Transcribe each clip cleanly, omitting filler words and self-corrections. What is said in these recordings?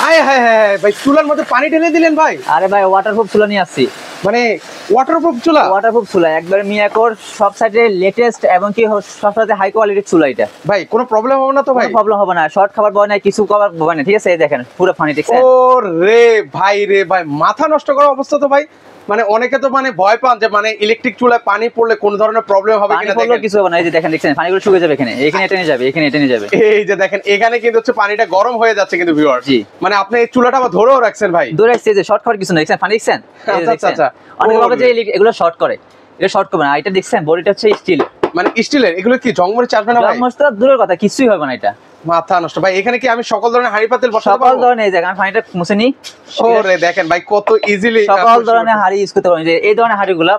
হায় হায় হায় ভাই, চুলার মধ্যে পানি ঢেলে দিলেন ভাই? আরে ভাই ওয়াটারপ্রুফ চুলা নিয়ে আসছি। মানে ওয়াটারপ্রুফ চুলা? ওয়াটারপ্রুফ চুলা, একবার মিয়াকোর সব সাইডে লেটেস্ট এবং কি সবসাথে হাই কোয়ালিটির চুলা এটা। ভাই কোনো প্রবলেম হবে না তো ভাই? কোনো প্রবলেম হবে না, শর্ট খাবার বয় না, কিছু খাবার বয় না, ঠিক আছে? এই দেখেন পুরো পানি দেখছেন? ও রে ভাই রে ভাই, মাথা নষ্ট করা অবস্থা তো ভাই। মানে অনেকে তো মানে ভয় পান যে মানে ইলেকট্রিক চুলায় পানি পড়লে কোন ধরনের প্রবলেম হবে কিনা। দেখেন কিছু হবে না, এই যে দেখেন দেখছেন পানিগুলো শুকিয়ে যাবে, এখানে এখানে টেনে যাবে, এখানে টেনে যাবে। এই যে দেখেন এখানে কিন্তু হচ্ছে পানিটা গরম হয়ে যাচ্ছে কিন্তু ভিউয়ার। জি, মানে আপনি এই চুলাটা আবার ধরেও রাখছেন ভাই? ধরে রাখছি, যে শর্ট খাবার কিছু না, দেখছেন পানি দেখছেন? আচ্ছা আচ্ছা, অনেকে ভাবে যে এগুলো শর্ট করে, এটা শর্ট করবে না। এটা দেখছেন বডিটা হচ্ছে স্টিল, মানে স্টিলের। এগুলো কি জংমরিচ আসবে না ভাই? জংমরিচ তো দূরের কথা, কিছুই হবে না এটা। মাথা নষ্ট ভাই। এখানে কি আমি সকল ধরনের হাঁড়ি পাতিল বসাতে পারবো? সকল ধরনের, এই দেখেন পানিটা মুছে নি। ওরে দেখেন ভাই কত ইজিলি সকল ধরনের হাঁড়ি ইউজ করতে পারবেন। যে এই ধরনের হাঁড়িগুলো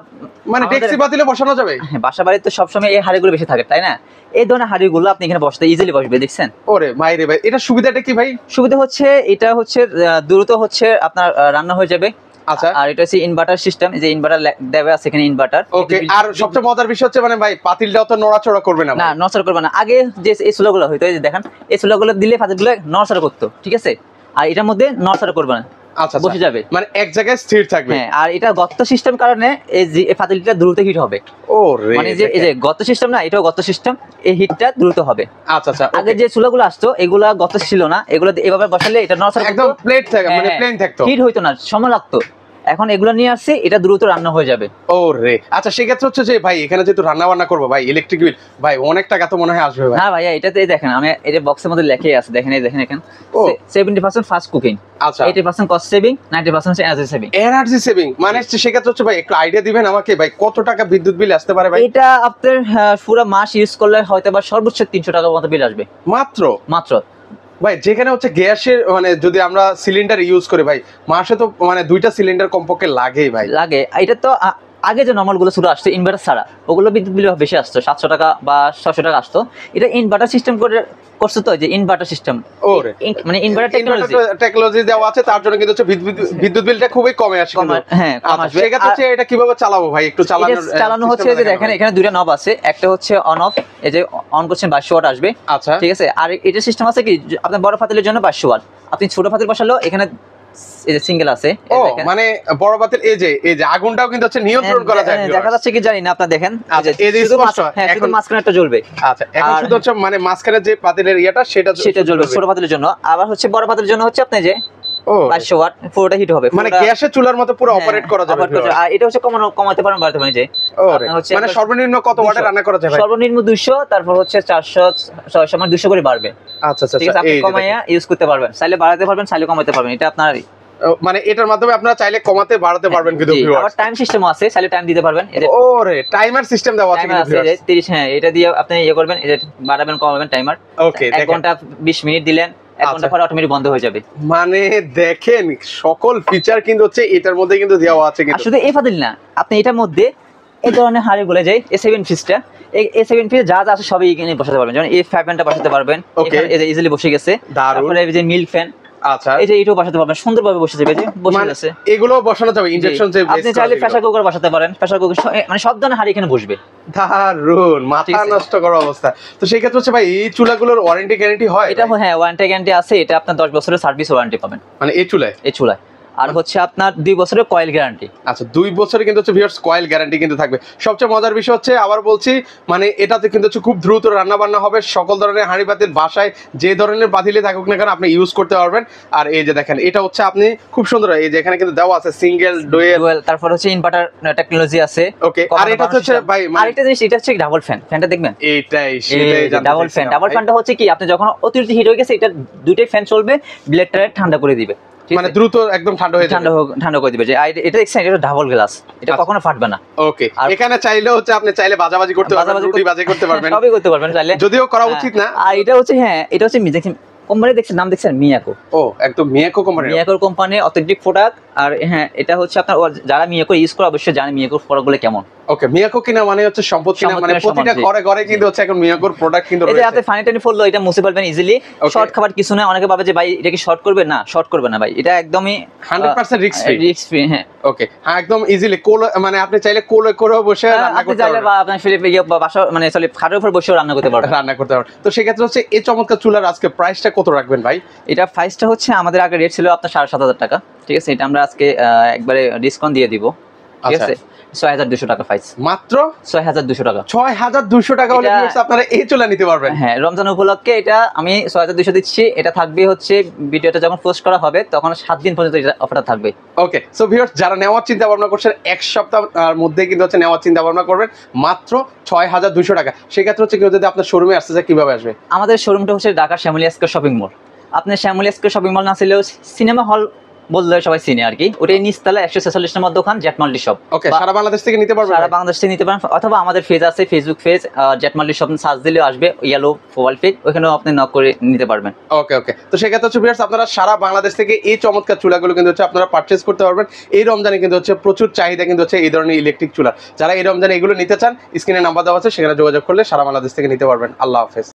মানে ডেক্সি পাতিলে বসানো যাবে? হ্যাঁ, বাসা বাড়িতে তো সবসময় এই হাঁড়িগুলো বেশি থাকে, তাই না? এই ধরনের হাঁড়িগুলো আপনি এখানে বসতে ইজিলি বসবে, দেখছেন? ওরে ভাই রে ভাই, এটা সুবিধাটা কি ভাই? সুবিধা হচ্ছে এটা হচ্ছে দ্রুত হচ্ছে আপনার রান্না হয়ে যাবে। আচ্ছা, আর এটা হচ্ছে ইনভার্টার সিস্টেম, যে ইনভার্টার দেওয়া আছে এখানে, ইনভার্টার। ওকে। আর সবচেয়ে মজার বিষয় হচ্ছে মানে ভাই পাতিলটাও তো নড়াচড়া করবে না? না, নড়াচড়া করবে না। আগে যে এই চুলাগুলো হইতো, এই যে দেখেন এই চুলাগুলো দিলে পাতিলগুলো নড়াচড়া করতো, ঠিক আছে? আর এটার মধ্যে নড়াচড়া করবে না, আচ্ছা বসে যাবে, মানে এক জায়গায় স্থির থাকবে। হ্যাঁ। আর এটা গর্ত সিস্টেম কারণে এই পাতিলটা দ্রুত হিট হবে। ওরে মানে যে এই যে গর্ত সিস্টেম না, এটাও গর্ত সিস্টেম, এই হিটটা দ্রুত হবে। আচ্ছা আচ্ছা। আগে যে চুলাগুলো আসতো এগুলা গর্ত ছিল না, এগুলো এভাবে বসালে এটা নড়াচড়া একদম প্লেট থাকে, মানে প্লেন থাকতো, হিট হইতো না, সময় লাগতো। এখন এগুলো নিয়ে আসছে, এটা দ্রুত রান্না হয়ে যাবে। ওরে আচ্ছা, সেক্ষেত্রে হচ্ছে যে ভাই এখানে যেহেতু রান্না বান্না করবো ভাই, ইলেকট্রিক বিল ভাই অনেক টাকা তো মনে হয় আসবে ভাই? না ভাইয়া, এটাতে দেখেন আমি এই যে বক্সের মধ্যে লেখাই আছে, দেখেন এই দেখেন এখানে 70% ফাস্ট কুকিং, আচ্ছা 80% cost saving, 90% energy saving. Energy saving মানে সেক্ষেত্রে হচ্ছে ভাই একটু আইডিয়া দিবেন আমাকে ভাই, কত টাকা বিদ্যুৎ বিল আসতে পারে ভাই? এটা আপনার পুরো মাস ইউজ করলে হয়তো বা সর্বোচ্চ 300 টাকার মতো বিল আসবে। মাত্র? মাত্র ভাই যেখানে হচ্ছে গ্যাসের মানে যদি আমরা সিলিন্ডার ইউজ করি ভাই, মাসে তো মানে 2টা সিলিন্ডার কমপক্ষে লাগেই ভাই। লাগে। এটা তো আগে যে নরমাল গুলো শুরু আসতো ইনভার্টার ছাড়া, ওগুলো বিদ্যুৎ বিল বেশি আসতো, 700 টাকা বা 600 টাকা আসতো। এটা ইনভার্টার সিস্টেম করছে তো, যে ইনভার্টার সিস্টেম, ওরে মানে ইনভার্টার টেকনোলজি দেওয়া আছে, তার জন্য কিন্তু হচ্ছে বিদ্যুৎ বিলটা খুবই কমে আসে। হ্যাঁ, কম আসবে। সেক্ষেত্রে হচ্ছে এটা কিভাবে চালাবো ভাই, একটু চালানো হচ্ছে যে দেখেন এখানে দুইটা নব আছে, একটা হচ্ছে অন অফ, এই যে অন করছেন 2200 ওয়াট আসবে। আচ্ছা ঠিক আছে। আর এটা সিস্টেম আছে কি, আপনার বড় পাতিলের জন্য 2200 ওয়াট, আপনি ছোট পাতিল বসালো এখানে এই যে সিঙ্গেল আছে। ও মানে বড় পাতিল এই যে আগুনটাও কিন্তু হচ্ছে নিয়ন্ত্রণ করা যায়। দেখা যাচ্ছে কি জানি না, আপনারা দেখেন এই যে স্পষ্ট, এখন মাঝখানেটা জ্বলবে। আচ্ছা, এখন শুধু হচ্ছে মানে মাঝখানে যে পাতিলের ইয়াটা সেটা জ্বলবে ছোট পাতিলের জন্য। আবার হচ্ছে বড় পাতিলের জন্য হচ্ছে আপনি যে 2200 ওয়াট পুরোটা হিট হবে, মানে গ্যাসের চুলার মতো পুরো অপারেট করা যাবে। আর এটা হচ্ছে কমাতে পারেন, বাড়াতে পারেন। যে মানে সর্বনিম্ন কত ওয়াটে রান্না করা যাবে? সর্বনিম্ন 200, তারপর হচ্ছে 400, 600, মানে 200 করে বাড়বে। আচ্ছা আচ্ছা, ঠিক আছে, আপনি কমাইয়া ইউজ করতে পারবেন, চাইলে বাড়াতে পারবেন, চাইলে কমাতে পারবেন, এটা আপনার মানে এটার মাধ্যমে আপনারা চাইলে কমাতে বাড়াতে পারবেন কিন্তু ভিউয়ার্স। আবার টাইম সিস্টেম আছে, চাইলে টাইম দিতে পারবেন। ওরে টাইমার সিস্টেম দেওয়া আছে কিন্তু ভিউয়ার্স। 30, হ্যাঁ, এটা দিয়ে আপনি ইয়ে করবেন, এই যে বাড়াবেন কমাবেন টাইমার। ওকে, 1 ঘন্টা 20 মিনিট দিলেন, 1 ঘন্টা পরে অটোমেটিক বন্ধ হয়ে যাবে। মানে দেখেন সকল ফিচার কিন্তু হচ্ছে এটার মধ্যে কিন্তু দেওয়া আছে কিন্তু। আর শুধু এই ফাদিল না, আপনি এটার মধ্যে এই ধরনের হাড়ি বলে যায় A7 পিসটা, এই A7 পিস যা যা আছে সবই এখানে বসাতে পারবেন। যেমন এই ফ্যান টা বসাতে পারবেন, এখানে এই যে ইজিলি বসে গেছে। তারপরে এই যে মিল্ক ফ্যান, আচ্ছা এই যে এটাও বসাতে পারবেন, সুন্দরভাবে বসে যাবে, যে বসে গেছে। এগুলো বসানো যাবে ইন্ডাকশন যে আপনি চাইলে প্রেসার কুকার বসাতে পারেন, প্রেসার কুকার মানে সব ধরনের হাড়ি এখানে বসবে। দারুন, মাথা নষ্ট করার অবস্থা। তো সেই ক্ষেত্রে হচ্ছে ভাই এই চুলাগুলোর ওয়ারেন্টি গ্যারান্টি হয়? এটা হ্যাঁ, ওয়ারেন্টি গ্যারান্টি আছে। এটা আপনার 10 বছরের সার্ভিস ওয়ারেন্টি পাবেন মানে এই চুলায়। আর হচ্ছে আপনার 2 বছরের কয়েল গ্যারান্টি। আচ্ছা, 2 বছরের কিন্তু হচ্ছে ভিউয়ার্স কয়েল গ্যারান্টি কিন্তু থাকবে। সবচেয়ে মজার বিষয় হচ্ছে, আবার বলছি, মানে এটাতে কিন্তু হচ্ছে খুব দ্রুত রান্না বান্না হবে। সকল ধরনের হাঁড়ি পাতিল বাসায় যে ধরনের পাতিলে থাকুক না কেন আপনি ইউজ করতে পারবেন। আর এই যে দেখেন এটা হচ্ছে আপনি খুব সুন্দর, এই যে এখানে কিন্তু দেওয়া আছে সিঙ্গেল, ডুয়েল, তারপর হচ্ছে ইনভার্টার টেকনোলজি আছে। ওকে। আর এটা হচ্ছে ভাই আরেকটা জিনিস, এটা হচ্ছে ডাবল ফ্যান। ফ্যানটা দেখবেন, এইটাই সেটাই জানতে ডাবল ফ্যান। ডাবল ফ্যানটা হচ্ছে কি, আপনি যখন অতিরিক্ত হিট হয়ে গেছে, এটা দুইটাই ফ্যান চলবে, ব্লেডটা ঠান্ডা করে দিবে, মানে দ্রুত একদম ঠান্ডা হয়ে যাবে, ঠান্ডা করে দিবে। যে এটা দেখছেন, এটা ডাবল গ্লাস, এটা কখনো ফাটবে না। ওকে। এখানে চাইলে হচ্ছে আপনি চাইলে বাজাবাজি করতে পারবেন, রুটি বাজি করতে পারবেন, সবই করতে পারবেন চাইলে, যদিও করা উচিত না। আর এটা হচ্ছে হ্যাঁ, এটা হচ্ছে কোম্পানি দেখছেন, নাম দেখছেন মিয়াকো। ও একদম মিয়াকো কোম্পানি, মিয়াকোর কোম্পানি অথেন্টিক প্রোডাক্ট। আর হ্যাঁ, এটা হচ্ছে আপনার যারা মিয়াকো ইউজ করে অবশ্যই জানে মিয়াকোর প্রোডাক্টগুলো কেমন। ওকে, মিয়াকো কিনা মানে হচ্ছে সম্পদ কিনা, মানে প্রতিটা ঘরে ঘরে কিন্তু হচ্ছে এখন মিয়াকোর প্রোডাক্ট কিন্তু রয়েছে। এই যে আপনি ফানি টানি ফুললো এটা মুছে ফেলবেন ইজিলি। শর্ট খাবার কিছু না, অনেকে ভাবে যে ভাই এটা কি শর্ট করবে, না শর্ট করবে না ভাই, এটা একদমই 100% রিস্ক ফ্রি। হ্যাঁ ওকে, হ্যাঁ একদম ইজিলি কোল, মানে আপনি চাইলে কোলে করেও বসে রান্না করতে পারবেন, বা আপনি ফিরে বাসা মানে চলে খাটের উপর বসেও রান্না করতে পারবেন, তো সেই ক্ষেত্রে হচ্ছে এই চমৎকার চুলার আজকে প্রাইসটা কত রাখবেন ভাই? এটা প্রাইসটা হচ্ছে আমাদের আগে রেট ছিল আপনার 7,500 টাকা, ঠিক আছে, এটা আমরা আজকে একবারে ডিসকাউন্ট দিয়ে দিব, ঠিক আছে, 6,200 টাকা প্রাইস, মাত্র 6,200 টাকা। 6,200 টাকা হলে আপনারা এই চুলা নিতে পারবেন। হ্যাঁ, রমজান উপলক্ষে এটা আমি 6,200 দিচ্ছি। এটা থাকবে হচ্ছে ভিডিওটা যখন পোস্ট করা হবে তখন 7 দিন পর্যন্ত এটা অফারটা থাকবে। ওকে, সো ভিউয়ার্স যারা নেওয়ার চিন্তা ভাবনা করছেন এক সপ্তাহের মধ্যে কিন্তু হচ্ছে নেওয়ার চিন্তা ভাবনা করবেন, মাত্র 6,200 টাকা। সেই ক্ষেত্রে হচ্ছে কেউ যদি আপনার শোরুমে আসতে চায় কিভাবে আসবে? আমাদের শোরুমটা হচ্ছে ঢাকার শ্যামলী স্কয়ার শপিং মল। আপনি শ্যামলী স্কয়ার শপিং মল না ছিলেও সিনেমা হল বললে সবাই চিনে আর কি, ওটাই নিচতলা 146 নম্বর দোকান জেট মাল্টি শপ। ওকে, সারা বাংলাদেশ থেকে নিতে পারবেন? সারা বাংলাদেশ থেকে নিতে পারেন, অথবা আমাদের পেজ আছে, Facebook page jet multi shop search দিলেও আসবে, ইয়েলো প্রোফাইল পিক, ওখানেও আপনি নক করে নিতে পারবেন। ওকে ওকে, তো সেক্ষেত্রে হচ্ছে ভিউয়ার্স আপনারা সারা বাংলাদেশ থেকে এই চমৎকার চুলাগুলো কিন্তু হচ্ছে আপনারা পারচেজ করতে পারবেন। এই রমজানে কিন্তু হচ্ছে প্রচুর চাহিদা কিন্তু হচ্ছে এই ধরনের ইলেকট্রিক চুলা। যারা এই রমজানে এগুলো নিতে চান, স্ক্রিনে নাম্বার দেওয়া আছে, সেখানে যোগাযোগ করলে সারা বাংলাদেশ থেকে নিতে পারবেন। আল্লাহ হাফেজ।